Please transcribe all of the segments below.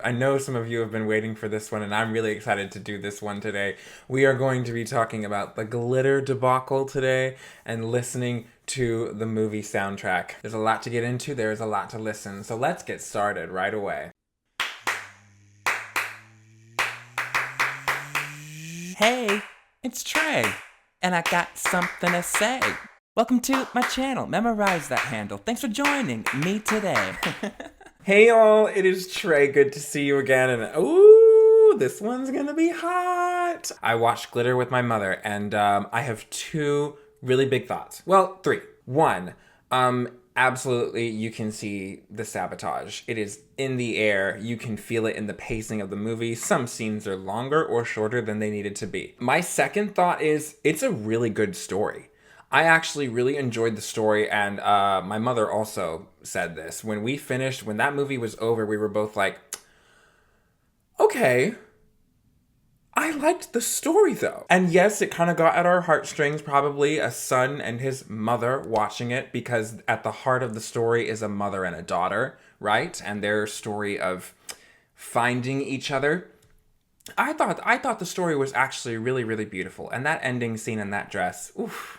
I know some of you have been waiting for this one, and I'm really excited to do this one today. We are going to be talking about the glitter debacle today and listening to the movie soundtrack. There's a lot to get into, there's a lot to listen, so let's get started right away. Hey, it's Trey, and I got something to say. Welcome to my channel. Memorize that handle. Thanks for joining me today. Hey y'all, it is Trey. Good to see you again. And ooh, this one's gonna be hot. I watched Glitter with my mother, and I have two really big thoughts. Well, three. One, absolutely you can see the sabotage. It is in the air. You can feel it in the pacing of the movie. Some scenes are longer or shorter than they needed to be. My second thought is it's a really good story. I actually really enjoyed the story, and my mother also said this. When we finished, when that movie was over, we were both like, okay, I liked the story though. And yes, it kind of got at our heartstrings, probably a son and his mother watching it, because at the heart of the story is a mother and a daughter, right? And their story of finding each other. I thought the story was actually really, really beautiful. And that ending scene in that dress, oof.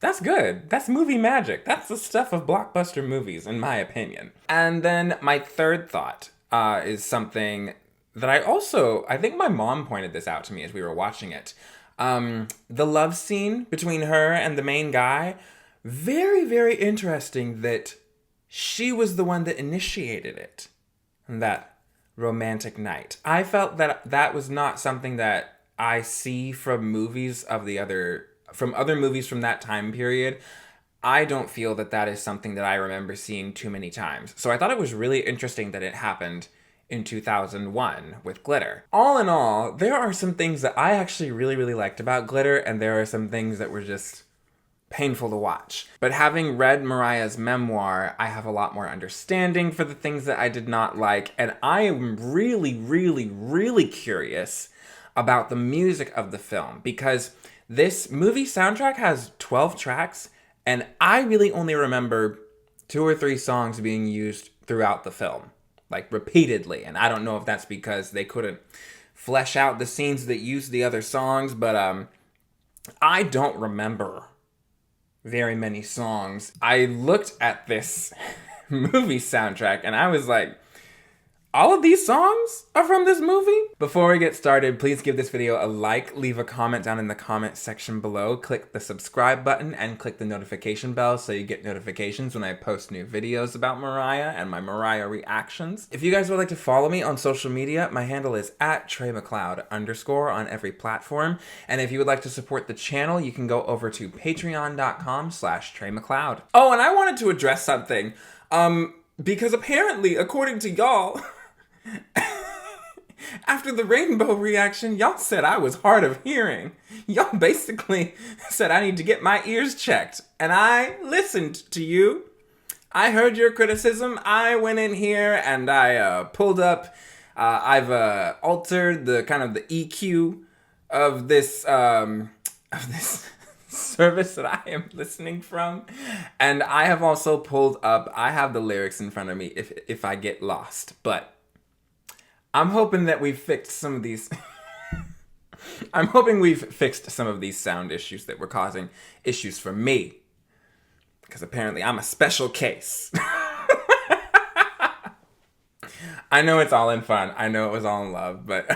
That's good. That's movie magic. That's the stuff of blockbuster movies, in my opinion. And then my third thought is something that I think my mom pointed this out to me as we were watching it. The love scene between her and the main guy, very, very interesting that she was the one that initiated it. That romantic night. I felt that that was not something that I see from other movies from that time period. I don't feel that that is something that I remember seeing too many times. So I thought it was really interesting that it happened in 2001 with Glitter. All in all, there are some things that I actually really, really liked about Glitter, and there are some things that were just painful to watch. But having read Mariah's memoir, I have a lot more understanding for the things that I did not like, and I am really, really, really curious about the music of the film, because this movie soundtrack has 12 tracks, and I really only remember 2 or 3 songs being used throughout the film, like repeatedly. And I don't know if that's because they couldn't flesh out the scenes that used the other songs, but I don't remember very many songs. I looked at this movie soundtrack and I was like, all of these songs are from this movie? Before we get started, please give this video a like, leave a comment down in the comment section below, click the subscribe button, and click the notification bell so you get notifications when I post new videos about Mariah and my Mariah reactions. If you guys would like to follow me on social media, my handle is @TreyMcLeod_ on every platform. And if you would like to support the channel, you can go over to patreon.com/TreyMcLeod. Oh, and I wanted to address something. Because apparently, according to y'all, after the rainbow reaction, y'all said I was hard of hearing. Y'all basically said I need to get my ears checked. And I listened to you. I heard your criticism. I went in here and I pulled up. I've altered the kind of the EQ of this service that I am listening from. And I have also pulled up, I have the lyrics in front of me if I get lost. But I'm hoping that we've fixed some of these I'm hoping we've fixed some of these sound issues that were causing issues for me. Because apparently I'm a special case. I know it's all in fun. I know it was all in love, but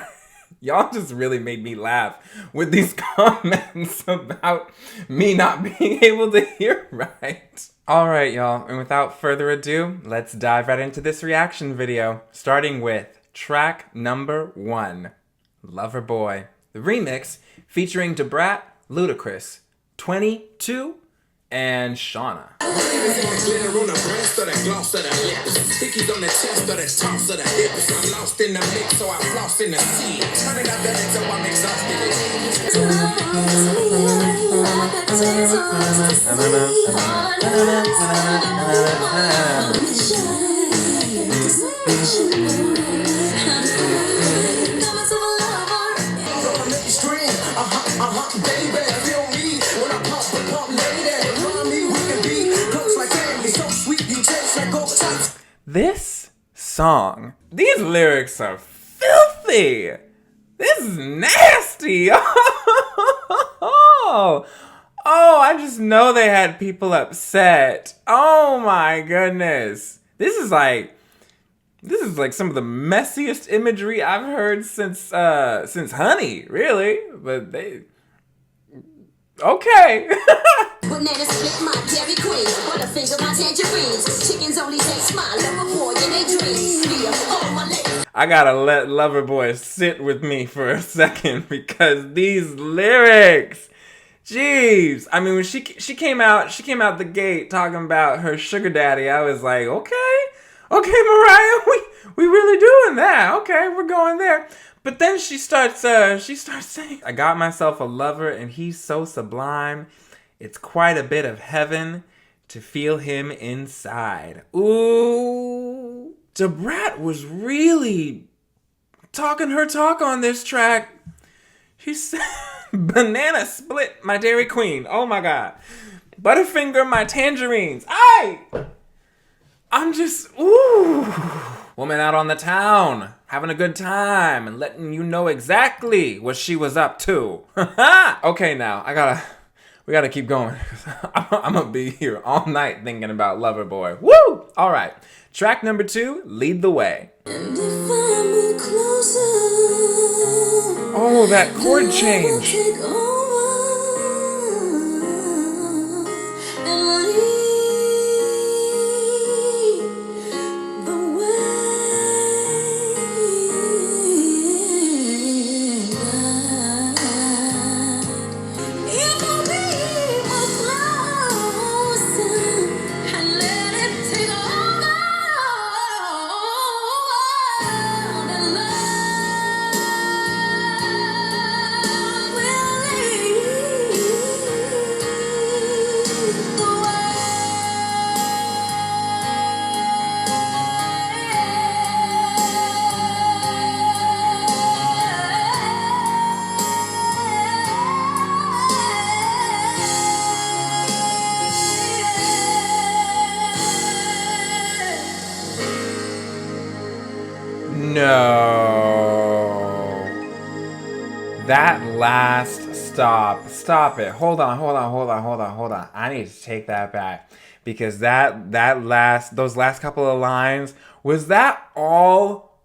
y'all just really made me laugh with these comments about me not being able to hear right. All right, y'all, and without further ado, let's dive right into this reaction video, starting with track number 1, Loverboy. The remix featuring Debrat, Ludacris, 22, and Shauna. This song. These lyrics are filthy. This is nasty. Oh, I just know they had people upset. Oh my goodness. This is like some of the messiest imagery I've heard since Honey, really. But okay. Banana split my Dairy Queen, Butterfinger my tangerines. Chickens only taste my Loverboy in they dreams. I gotta let Loverboy sit with me for a second because these lyrics, jeez. I mean, when she came out the gate talking about her sugar daddy, I was like, okay, Mariah, we really doing that. Okay, we're going there. But then she starts saying, I got myself a lover and he's so sublime. It's quite a bit of heaven to feel him inside. Ooh. Debrat was really talking her talk on this track. She said, banana split my Dairy Queen. Oh my God. Butterfinger my tangerines. I'm just, ooh. Woman out on the town, having a good time and letting you know exactly what she was up to. Okay, now, we gotta keep going. I'm gonna be here all night thinking about Loverboy. Woo! All right. Track number 2, Lead the Way. And if I move closer, oh, that chord change. Take over and lead the way. If I move closer and let it take over, then love will lead the No. That last stop it. Hold on. I need to take that back because those last couple of lines, was that all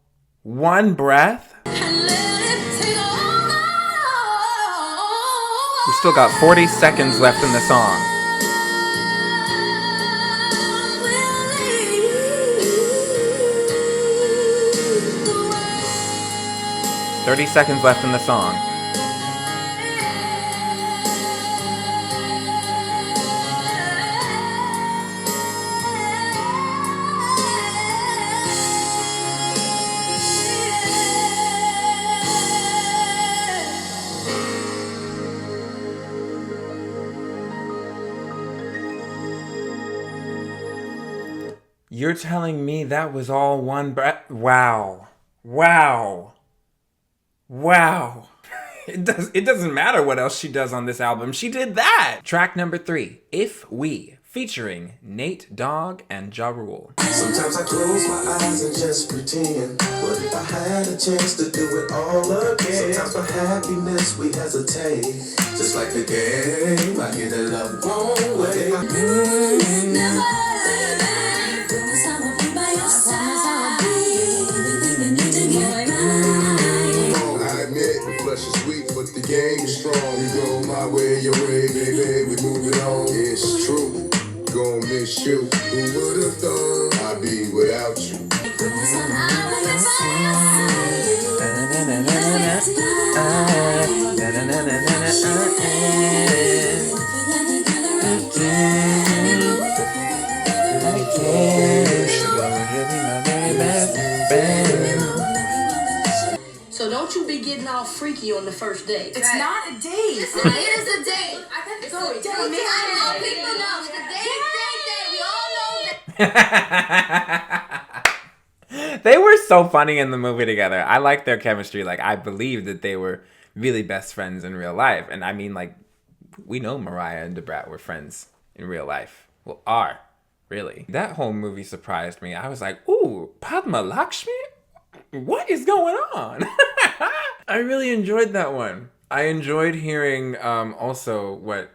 one breath? We still got 40 seconds left in the song. 30 seconds left in the song. You're telling me that was all one breath? Wow. It doesn't matter what else she does on this album. She did that. Track number 3, If We, featuring Nate Dogg and Ja Rule. Sometimes I close my eyes and just pretend. What if I had a chance to do it all again? Sometimes for happiness we hesitate. Just like the game, I hear the love won't wait. The game is strong. You go my way, your way, baby. We moving on. It's true. Gonna miss you. Who would've thought I'd be without you? So don't you be getting all freaky on the first date. It's not a date. It is a date. It's So a date. date. I know people know. It's a date. We all know that. They were so funny in the movie together. I like their chemistry. Like, I believe that they were really best friends in real life. And I mean, like, we know Mariah and Debrat were friends in real life. Well, are really. That whole movie surprised me. I was like, ooh, Padma Lakshmi? What is going on? I really enjoyed that one. I enjoyed hearing also what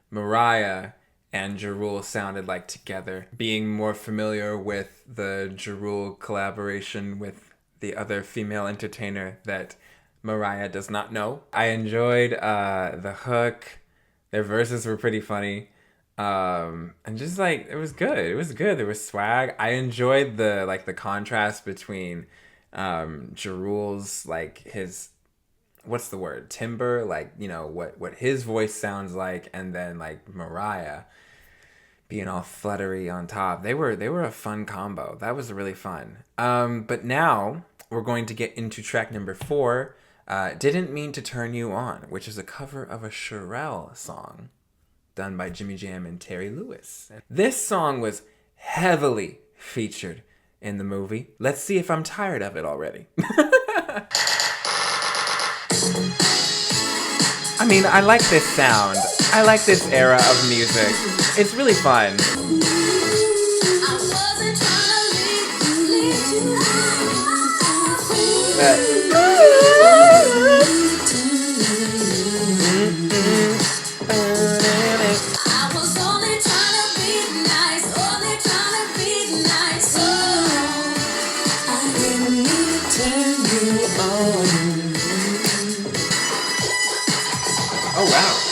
Mariah and Jarul sounded like together. Being more familiar with the Jarul collaboration with the other female entertainer that Mariah does not know. I enjoyed the hook. Their verses were pretty funny. And just like, it was good. It was good. There was swag. I enjoyed the contrast between Jarul's, like, his, what's the word, timbre, like, you know, what his voice sounds like, and then like Mariah being all fluttery on top. They were a fun combo. That was really fun. But now we're going to get into track number 4, Didn't Mean to Turn You On, which is a cover of a Cherelle song done by Jimmy Jam and Terry Lewis. This song was heavily featured in the movie. Let's see if I'm tired of it already. I mean, I like this sound. I like this era of music. It's really fun. Oh, wow.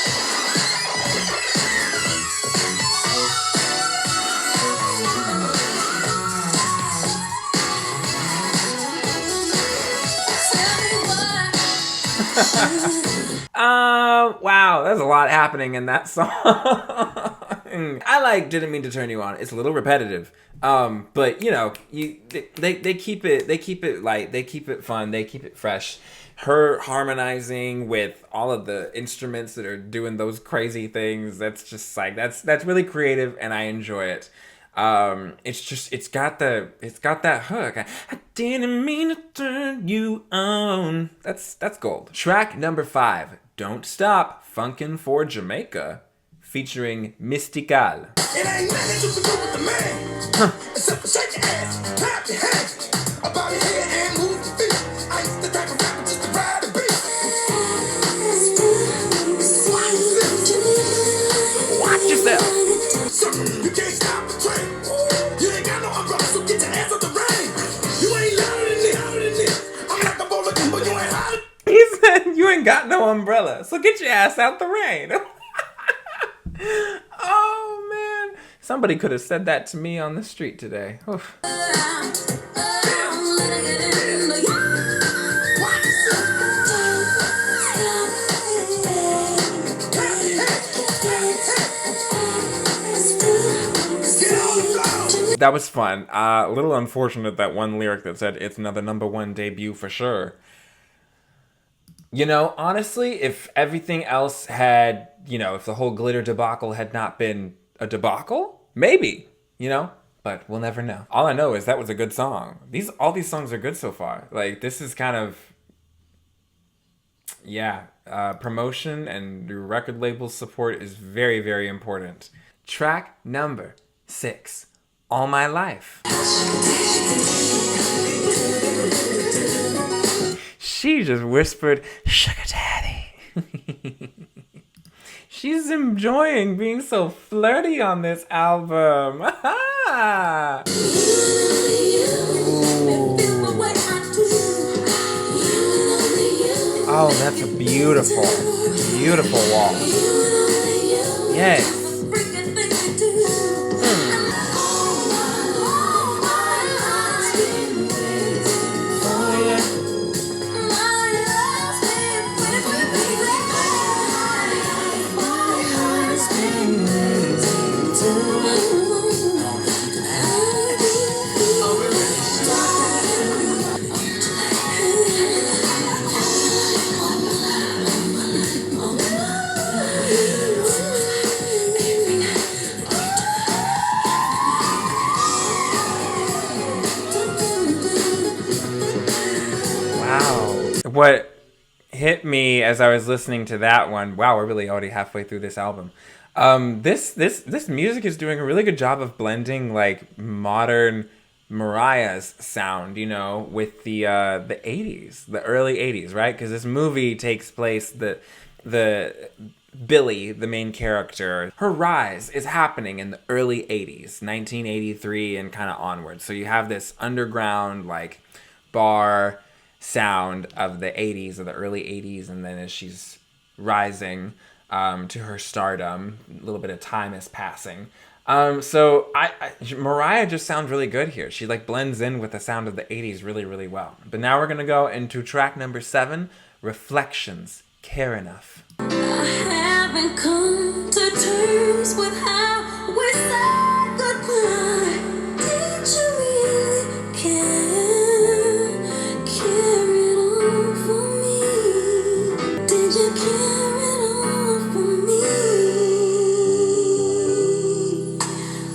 Wow, there's a lot happening in that song. I like Didn't Mean to Turn You On. It's a little repetitive. But you know, they keep it light, they keep it fun, they keep it fresh. Her harmonizing with all of the instruments that are doing those crazy things, that's just like, that's really creative, and I enjoy it. It's got that hook. I didn't mean to turn you on. That's gold. Track number 5, Don't Stop Funkin' for Jamaica, featuring Mystical. It ain't nothing you can do with the man. Except for shake your ass, clap your hands, about your head and move your feet. I ain't the type of rapper just to ride the beat. Watch yourself. You can't stop the train. You ain't got no umbrella, so get your ass out the rain. You ain't louder than this. I'm like a bowl of but you ain't hotter. He said, you ain't got no umbrella, so get your ass out the rain. Oh, man. Somebody could have said that to me on the street today. Oof. That was fun. A little unfortunate, that one lyric that said, it's another #1 debut for sure. You know, honestly, if everything else had, you know, if the whole glitter debacle had not been a debacle, maybe, you know, but we'll never know. All I know is that was a good song. All these songs are good so far. Like, this is kind of, yeah, promotion and record label support is very, very important. Track number 6, All My Life. She just whispered, "Sugar Daddy." She's enjoying being so flirty on this album. Oh, that's a beautiful, beautiful waltz. Yes. What hit me as I was listening to that one, wow, we're really already halfway through this album. This music is doing a really good job of blending like modern Mariah's sound, you know, with the 80s, the early 80s, right? Because this movie takes place the Billy, the main character, her rise is happening in the early 80s, 1983 and kind of onwards. So you have this underground like bar sound of the 80s, of the early 80s, and then as she's rising to her stardom, a little bit of time is passing. So Mariah just sounds really good here. She like blends in with the sound of the 80s really, really well. But now we're gonna go into track number 7, Reflections, Care Enough. I haven't come to terms with how we said goodbye. Did you really care it all for me? Did you care it all for me?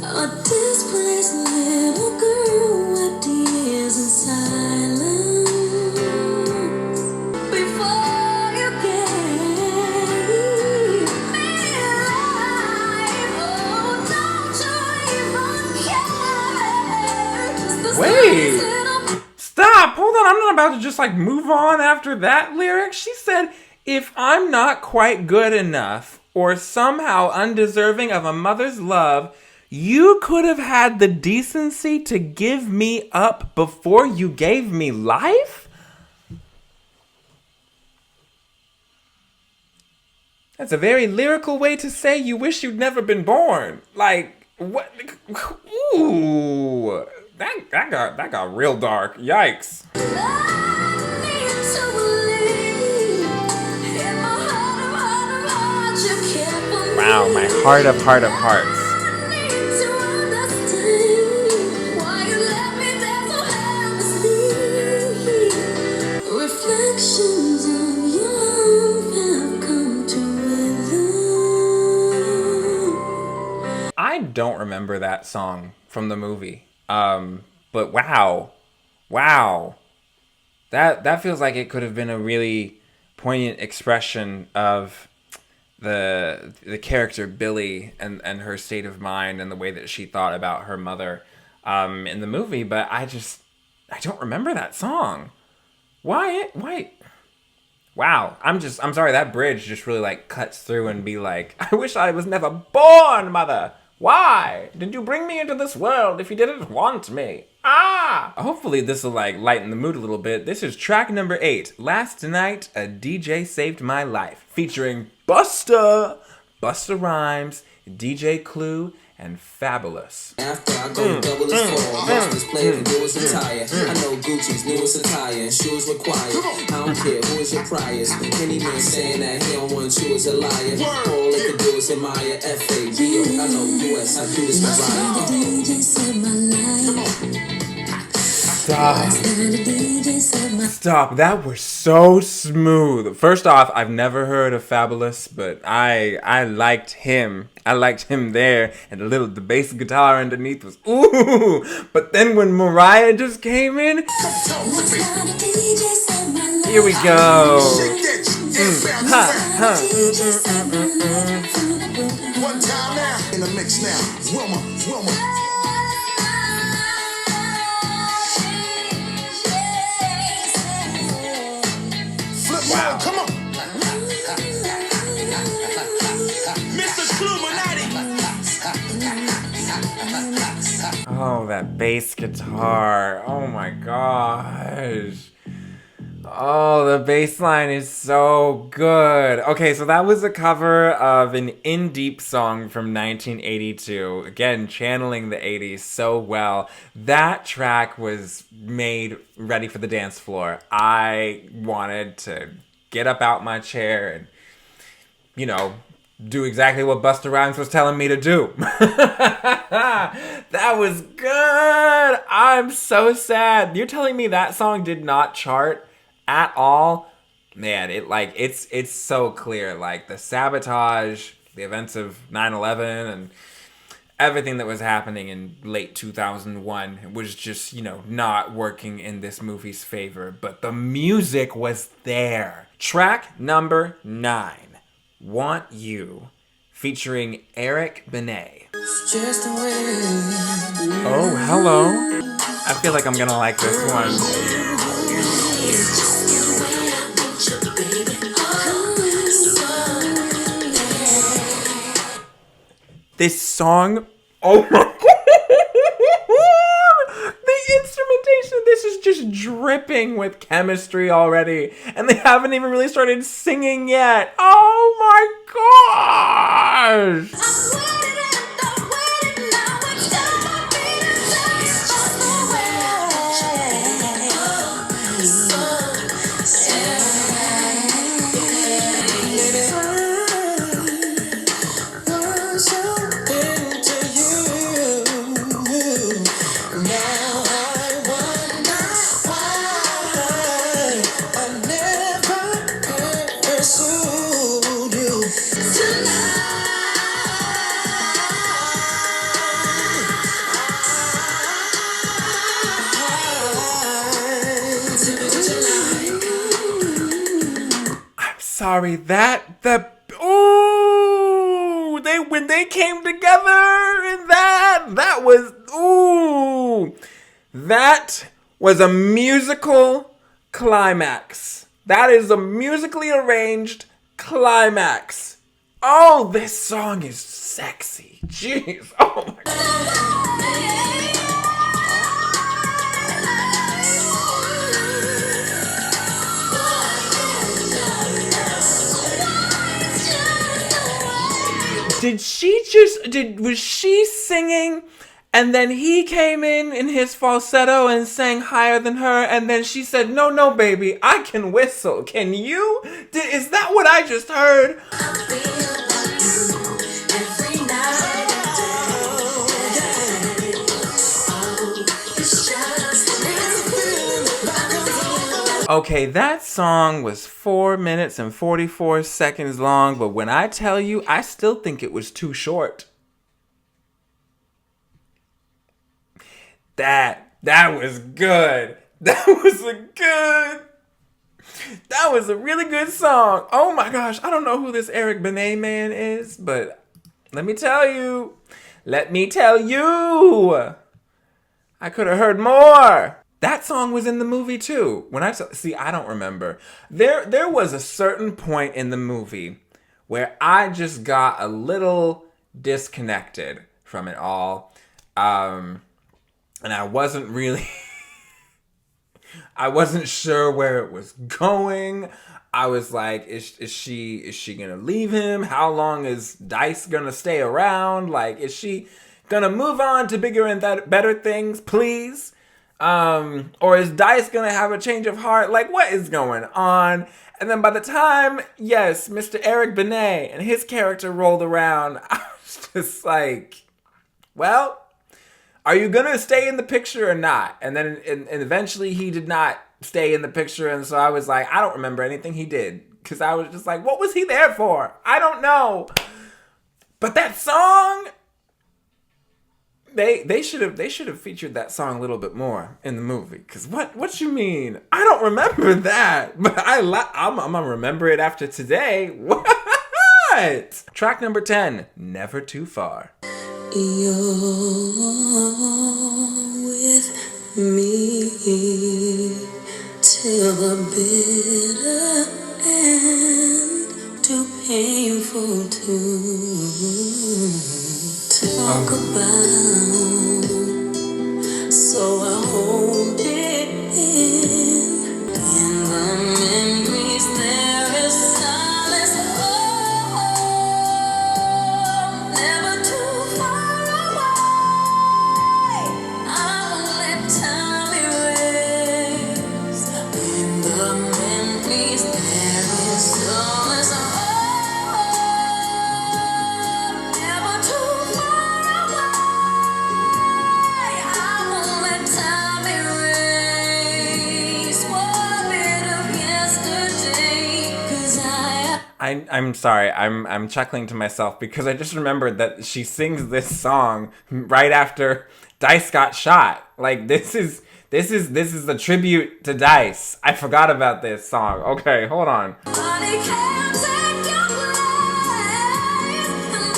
A displaced little girl wept tears in silence before you gave me life. Oh, don't you even care? It's the Wait. slightest little Stop! Hold on, I'm not about to just like move on after that lyric. She said, if I'm not quite good enough or somehow undeserving of a mother's love, you could have had the decency to give me up before you gave me life? That's a very lyrical way to say you wish you'd never been born. Like, what? Ooh. That got real dark. Yikes. I need to believe in my heart of hearts you care for me. Wow, my heart of hearts. I need to understand why you left me there so helplessly. Reflections of your love have come to weather. I don't remember that song from the movie. But wow. That feels like it could have been a really poignant expression of the character Billy and her state of mind and the way that she thought about her mother in the movie, but I don't remember that song. Why? Wow. I'm sorry, that bridge just really like cuts through and be like, I wish I was never born, mother. Why did you bring me into this world if you didn't want me? Ah! Hopefully this will like lighten the mood a little bit. This is track number 8. Last night, a DJ saved my life. Featuring Busta Rhymes, DJ Clue, and Fabulous. After I go double as fall, Buster's play the newest attire. I know Gucci's newest attire and shoes required. I don't care who is your priors. Any man saying that he don't want you is a liar. All they can do is admire F-A-B-O. I know US, I do this for Mariah. DJ saved my life. Stop. That was so smooth. First off, I've never heard of Fabulous, but I liked him. I liked him there, and the bass guitar underneath was ooh. But then when Mariah just came in, here we go. One time now, in the mix now. Wilma. Flip Wow. come on. Mr. Oh, that bass guitar. Oh my gosh. Oh, the bass line is so good. Okay, so that was a cover of an In Deep song from 1982. Again, channeling the 80s so well. That track was made ready for the dance floor. I wanted to get up out my chair and, you know, do exactly what Busta Rhymes was telling me to do. That was good. I'm so sad. You're telling me that song did not chart at all? Man, it's so clear. Like the sabotage, the events of 9/11 and everything that was happening in late 2001 was just, not working in this movie's favor. But the music was there. Track number 9. Want You, featuring Eric Benet. Just the way. Oh, hello. I feel like I'm gonna like this one. This song, oh my god. The instrumentation of this is just dripping with chemistry already. And they haven't even really started singing yet. Oh my gosh. Sorry, when they came together in that was a musical climax. That is a musically arranged climax. Oh, this song is sexy. Jeez. Oh my god. Was she singing and then he came in his falsetto and sang higher than her and then she said, no, baby, I can whistle. Can you? Is that what I just heard? Okay, that song was 4 minutes and 44 seconds long, but when I tell you, I still think it was too short. That was good. That was a really good song. Oh my gosh, I don't know who this Eric Benet man is, but let me tell you, I could have heard more. That song was in the movie too. I don't remember. There was a certain point in the movie where I just got a little disconnected from it all. And I wasn't really I wasn't sure where it was going. I was like, is she gonna leave him? How long is Dice gonna stay around? Like, is she gonna move on to bigger and better things, please? Or is Dice gonna have a change of heart? Like, what is going on? And then by the time, yes, Mr. Eric Benet and his character rolled around, I was just like, well, are you gonna stay in the picture or not? And then and eventually he did not stay in the picture, and so I was like, I don't remember anything he did. Because I was just like, what was he there for? I don't know. But that song, They should have featured that song a little bit more in the movie. Cause what you mean? I don't remember that, but I'm gonna remember it after today. What? Track number 10, Never Too Far. You're with me till the bitter end, too painful to talk about, so I hold it in the memories there is silence, never too far away, I won't let time erase, in the memories there is silence, never too far away, I won't let time erase one bit of yesterday, 'cause I'm sorry, I'm chuckling to myself because I just remembered that she sings this song right after Dice got shot. Like, this is a tribute to Dice. I forgot about this song. Okay, hold on. Money can't take your place, and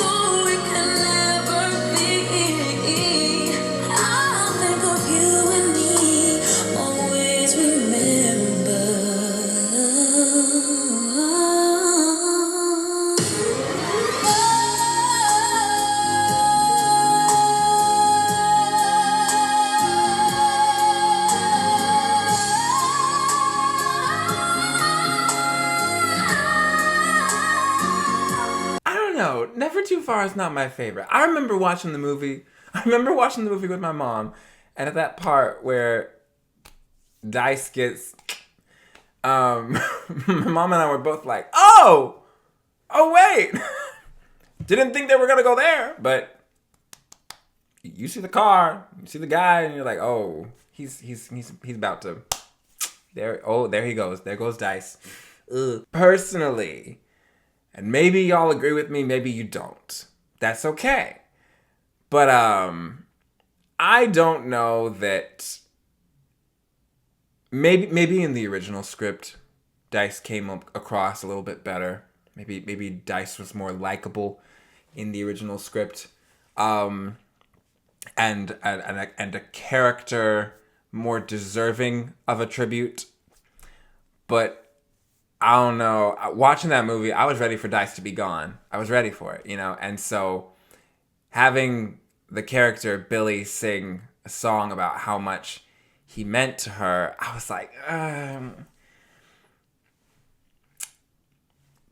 Never Too Far is not my favorite. I remember watching the movie. With my mom, and at that part where Dice gets, my mom and I were both like, oh wait, didn't think they were gonna go there, but you see the car, you see the guy, and you're like, oh, he's about to, there he goes, there goes Dice. Ugh. Personally, and maybe y'all agree with me, maybe you don't. That's okay. But I don't know that. Maybe in the original script, Dice came across a little bit better. Maybe Dice was more likable in the original script, and a character more deserving of a tribute. But I don't know. Watching that movie, I was ready for Dice to be gone. I was ready for it, and so having the character Billy sing a song about how much he meant to her, I was like,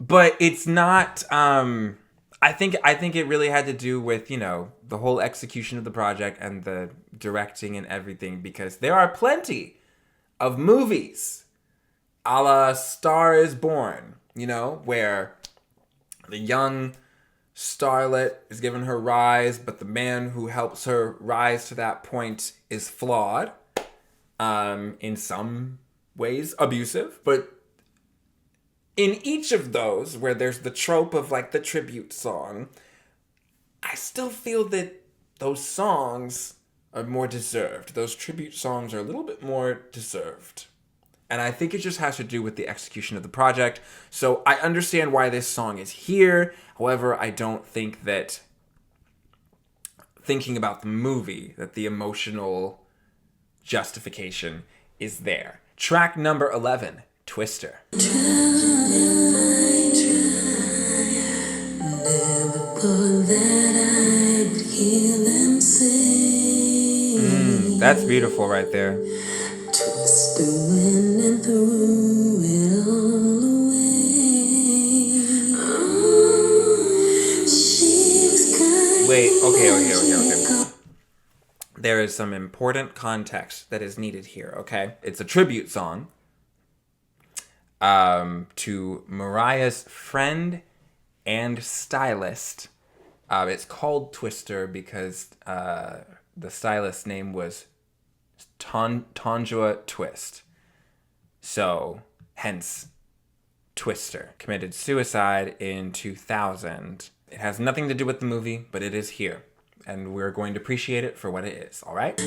but it's not. I think it really had to do with the whole execution of the project and the directing and everything, because there are plenty of movies, a la Star is Born, where the young starlet is given her rise, but the man who helps her rise to that point is flawed, in some ways abusive. But in each of those, where there's the trope of like the tribute song, I still feel that those songs are more deserved. Those tribute songs are a little bit more deserved. And I think it just has to do with the execution of the project. So I understand why this song is here. However, I don't think that thinking about the movie, that the emotional justification is there. Track number 11, Twister. That's beautiful right there. Twisting and threw it all away. She was kind. Wait, okay. There is some important context that is needed here, okay? It's a tribute song to Mariah's friend and stylist. It's called Twister because the stylist's name was Tanjua Twist. So, hence, Twister. Committed suicide in 2000. It has nothing to do with the movie, but it is here. And we're going to appreciate it for what it is, alright? No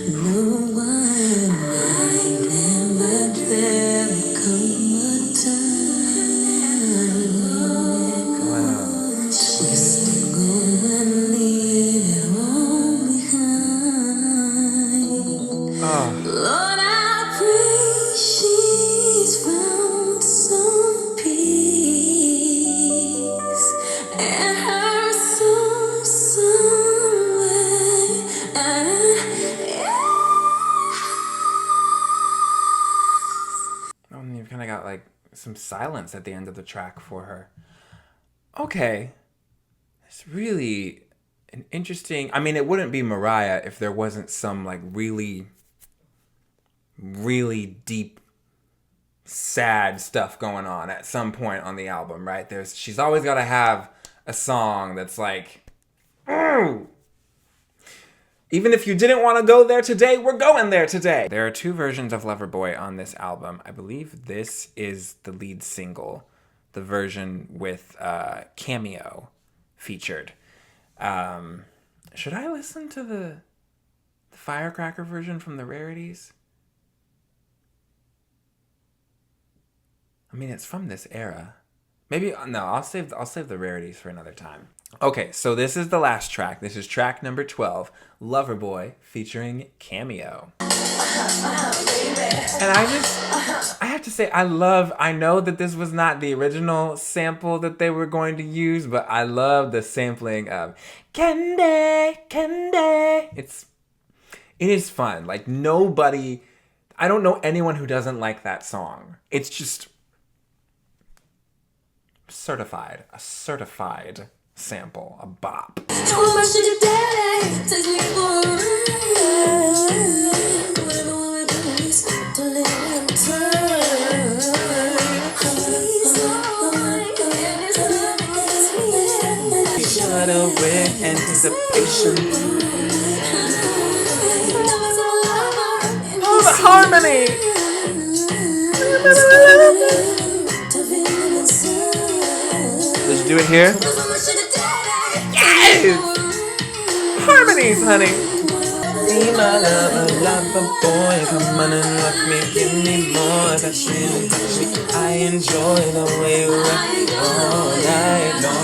one might never there come a time. Wow. Twisting, go and leave it all behind. Lord, I pray she's found some peace and her soul somewhere. Oh, you've kind of got like some silence at the end of the track for her. Okay. It's really an interesting. I mean, it wouldn't be Mariah if there wasn't some like really, really deep, sad stuff going on at some point on the album, right? She's always got to have a song that's like, ooh. Even if you didn't want to go there today, we're going there today. There are two versions of Loverboy on this album. I believe this is the lead single, the version with Cameo featured. Should I listen to the Firecracker version from the Rarities? I mean, it's from this era. Maybe, no, I'll save the Rarities for another time. Okay, so this is the last track. This is track number 12, Loverboy featuring Cameo. And I have to say, I know that this was not the original sample that they were going to use, but I love the sampling of Candy, Candy. It is fun. Like, I don't know anyone who doesn't like that song. It's just a certified sample, a bop. Oh, my sugar daddy, take me for a ride. Whatever we do is to let him turn. He's alright, and his love is me. Shudder with anticipation. Oh, the harmony! Let's do it here. Yes! Harmonies, honey. Be my lover, lover boy, come on and rock me, give me more. That's really touch me. I enjoy the way you rock me all night long.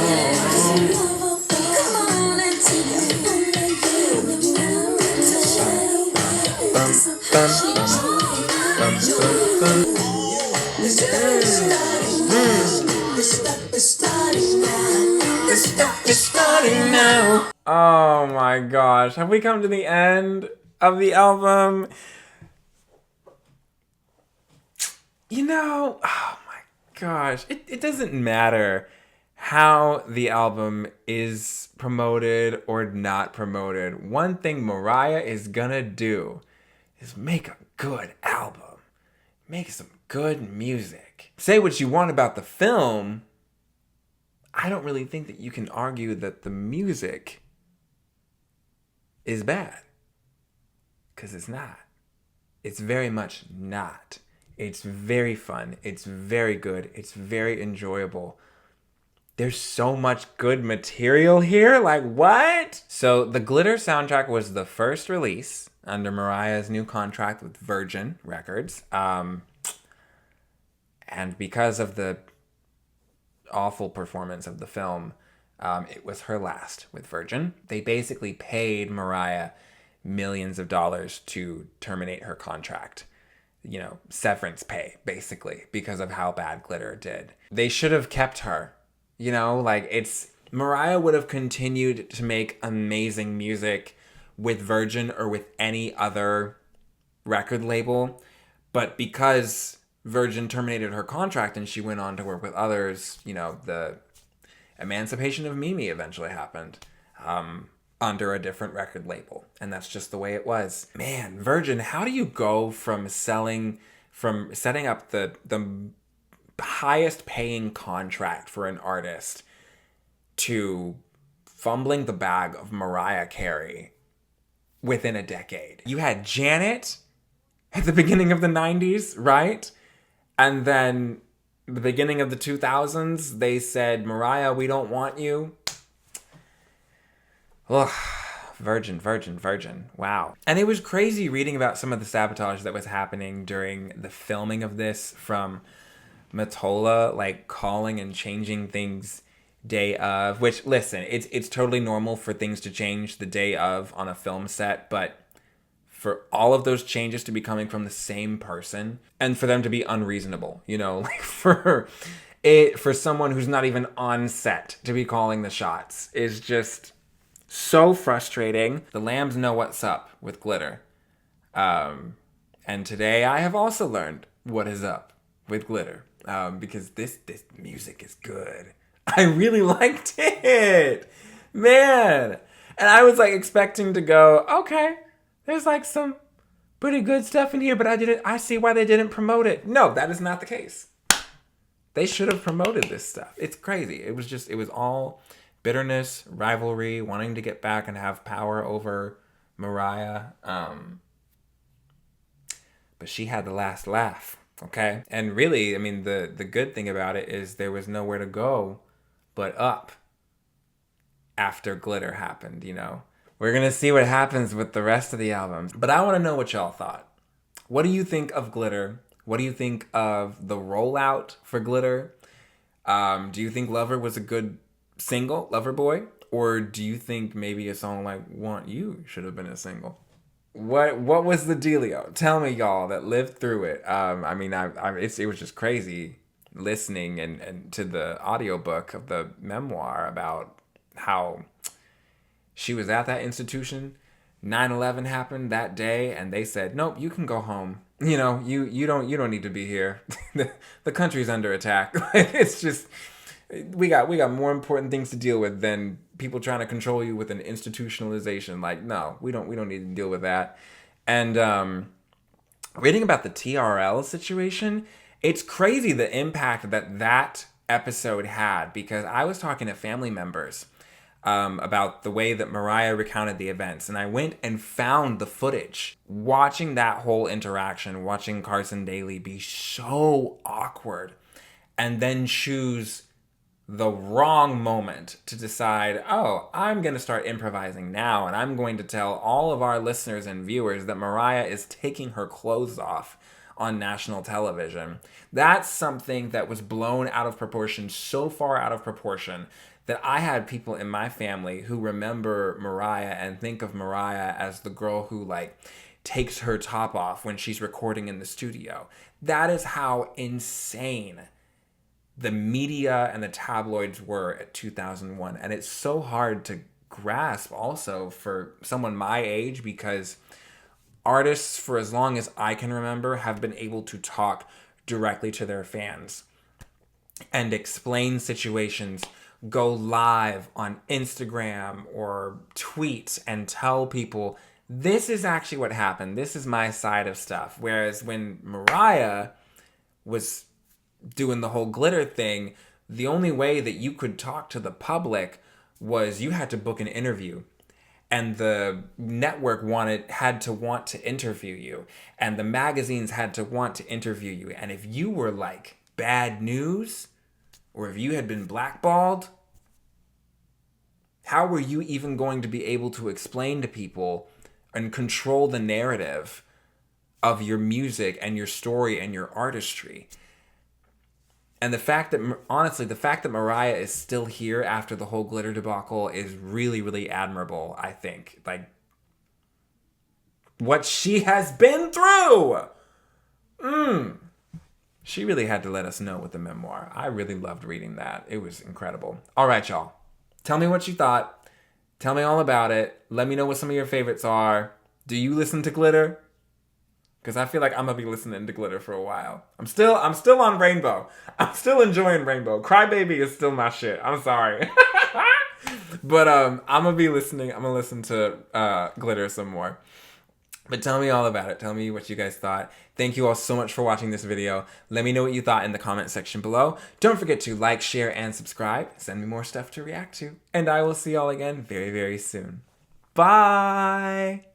It's starting now. Oh my gosh. Have we come to the end of the album? You know, oh my gosh. It doesn't matter how the album is promoted or not promoted. One thing Mariah is gonna do is make a good album. Make some good music. Say what you want about the film. I don't really think that you can argue that the music is bad. Because it's not. It's very much not. It's very fun. It's very good. It's very enjoyable. There's so much good material here. Like, what? So the Glitter soundtrack was the first release under Mariah's new contract with Virgin Records. And because of the awful performance of the film, it was her last with Virgin. They basically paid Mariah millions of dollars to terminate her contract. You know, severance pay, basically, because of how bad Glitter did. They should have kept her. You know, like, Mariah would have continued to make amazing music with Virgin or with any other record label, but because Virgin terminated her contract and she went on to work with others, you know, the emancipation of Mimi eventually happened under a different record label. And that's just the way it was. Man, Virgin, how do you go from setting up the highest paying contract for an artist to fumbling the bag of Mariah Carey within a decade? You had Janet at the beginning of the 90s, right? And then the beginning of the 2000s, they said, Mariah, we don't want you. Ugh, Virgin. Wow. And it was crazy reading about some of the sabotage that was happening during the filming of this, from Mottola, like, calling and changing things day of, which, listen, it's totally normal for things to change the day of on a film set, but for all of those changes to be coming from the same person and for them to be unreasonable, you know, like for someone who's not even on set to be calling the shots is just so frustrating. The lambs know what's up with Glitter. And today I have also learned what is up with Glitter. Because this music is good. I really liked it, man. And I was like expecting to go, okay, there's like some pretty good stuff in here, but I see why they didn't promote it. No, that is not the case. They should have promoted this stuff. It's crazy. It was all bitterness, rivalry, wanting to get back and have power over Mariah. But she had the last laugh. Okay. And really, I mean, the good thing about it is there was nowhere to go but up after Glitter happened, you know. We're going to see what happens with the rest of the album. But I want to know what y'all thought. What do you think of Glitter? What do you think of the rollout for Glitter? Do you think Lover was a good single, Loverboy? Or do you think maybe a song like Want You should have been a single? What was the dealio? Tell me, y'all that lived through it. I mean, it was just crazy listening and to the audiobook of the memoir about how she was at that institution. 9/11 happened that day, and they said, "Nope, you can go home. You know, you don't need to be here. The country's under attack." It's just We got more important things to deal with than people trying to control you with an institutionalization. Like, no, we don't need to deal with that. And reading about the TRL situation, it's crazy the impact that episode had, because I was talking to family members about the way that Mariah recounted the events, and I went and found the footage. Watching that whole interaction, watching Carson Daly be so awkward, and then choose the wrong moment to decide, oh, I'm going to start improvising now, and I'm going to tell all of our listeners and viewers that Mariah is taking her clothes off on national television. That's something that was blown out of proportion, so far out of proportion, that I had people in my family who remember Mariah and think of Mariah as the girl who, like, takes her top off when she's recording in the studio. That is how insane the media and the tabloids were at 2001. And it's so hard to grasp also for someone my age, because artists, for as long as I can remember, have been able to talk directly to their fans and explain situations, go live on Instagram or tweet and tell people, this is actually what happened. This is my side of stuff. Whereas when Mariah was doing the whole glitter thing, the only way that you could talk to the public was you had to book an interview, and the network had to want to interview you, and the magazines had to want to interview you. And if you were like bad news, or if you had been blackballed, how were you even going to be able to explain to people and control the narrative of your music and your story and your artistry? And the fact that, honestly, the fact that Mariah is still here after the whole glitter debacle is really, really admirable, I think. Like, what she has been through! She really had to let us know with the memoir. I really loved reading that. It was incredible. All right, y'all. Tell me what you thought. Tell me all about it. Let me know what some of your favorites are. Do you listen to glitter? Because I feel like I'm going to be listening to glitter for a while. I'm still on Rainbow. I'm still enjoying Rainbow. Crybaby is still my shit. I'm sorry. But I'm going to be listening. I'm going to listen to glitter some more. But tell me all about it. Tell me what you guys thought. Thank you all so much for watching this video. Let me know what you thought in the comment section below. Don't forget to like, share, and subscribe. Send me more stuff to react to. And I will see y'all again very, very soon. Bye!